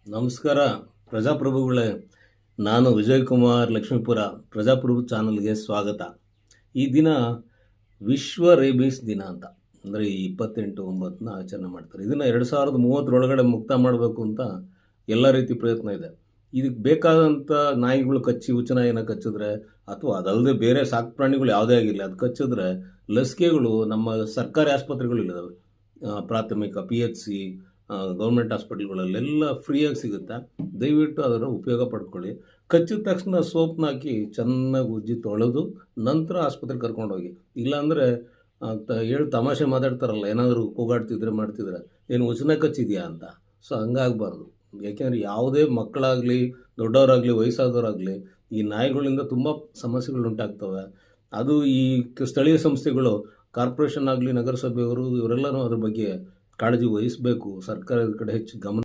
ನಮಸ್ಕಾರ ಪ್ರಜಾಪ್ರಭುಗಳೇ. ನಾನು ವಿಜಯಕುಮಾರ್ ಲಕ್ಷ್ಮೀಪುರ. ಪ್ರಜಾಪ್ರಭು ಚಾನಲ್ಗೆ ಸ್ವಾಗತ. ಈ ದಿನ ವಿಶ್ವ ರೇಬೀಸ್ ದಿನ ಅಂತ, ಅಂದರೆ 28/9 ಆಚರಣೆ ಮಾಡ್ತಾರೆ. ಇದನ್ನು 2030 ಮುಕ್ತ ಮಾಡಬೇಕು ಅಂತ ಎಲ್ಲ ರೀತಿ ಪ್ರಯತ್ನ ಇದೆ. ಇದಕ್ಕೆ ಬೇಕಾದಂಥ ನಾಯಿಗಳು ಹುಚ್ಚು ಕಚ್ಚಿದ್ರೆ, ಅಥವಾ ಅದಲ್ಲದೆ ಬೇರೆ ಸಾಕು ಪ್ರಾಣಿಗಳು ಯಾವುದೇ ಆಗಿರಲಿ, ಅದು ಕಚ್ಚಿದ್ರೆ ಲಸಿಕೆಗಳು ನಮ್ಮ ಸರ್ಕಾರಿ ಆಸ್ಪತ್ರೆಗಳಿದ್ದಾವೆ, ಪ್ರಾಥಮಿಕ PHC ಗೌರ್ಮೆಂಟ್ ಹಾಸ್ಪಿಟಲ್ಗಳಲ್ಲೆಲ್ಲ ಫ್ರೀಯಾಗಿ ಸಿಗುತ್ತೆ. ದಯವಿಟ್ಟು ಅದರ ಉಪಯೋಗ ಪಡ್ಕೊಳ್ಳಿ. ಕಚ್ಚಿದ ತಕ್ಷಣ ಸೋಪ್ನ ಹಾಕಿ ಚೆನ್ನಾಗಿ ಉಜ್ಜಿ ತೊಳೆದು ನಂತರ ಆಸ್ಪತ್ರೆಗೆ ಕರ್ಕೊಂಡೋಗಿ. ಇಲ್ಲಾಂದರೆ ಹೇಳಿ ತಮಾಷೆ ಮಾತಾಡ್ತಾರಲ್ಲ, ಏನಾದರೂ ಕೂಗಾಡ್ತಿದ್ರೆ ಮಾಡ್ತಿದ್ರೆ ಏನು ಉಚ್ಚನೆ ಕಚ್ಚಿದೆಯಾ ಅಂತ. ಸೊ ಹಂಗಾಗಬಾರ್ದು. ಯಾಕೆಂದರೆ ಯಾವುದೇ ಮಕ್ಕಳಾಗಲಿ ದೊಡ್ಡವರಾಗಲಿ ವಯಸ್ಸಾದವರಾಗಲಿ ಈ ನಾಯಿಗಳಿಂದ ತುಂಬ ಸಮಸ್ಯೆಗಳು ಉಂಟಾಗ್ತವೆ. ಅದು ಈ ಸ್ಥಳೀಯ ಸಂಸ್ಥೆಗಳು, ಕಾರ್ಪೊರೇಷನ್ ಆಗಲಿ, ನಗರಸಭೆಯವರು ಇವರೆಲ್ಲರೂ ಅದ್ರ ಬಗ್ಗೆ ಕಾಳಜಿ ವಹಿಸಬೇಕು. ಸರ್ಕಾರದ ಕಡೆ ಹೆಚ್ಚು ಗಮನ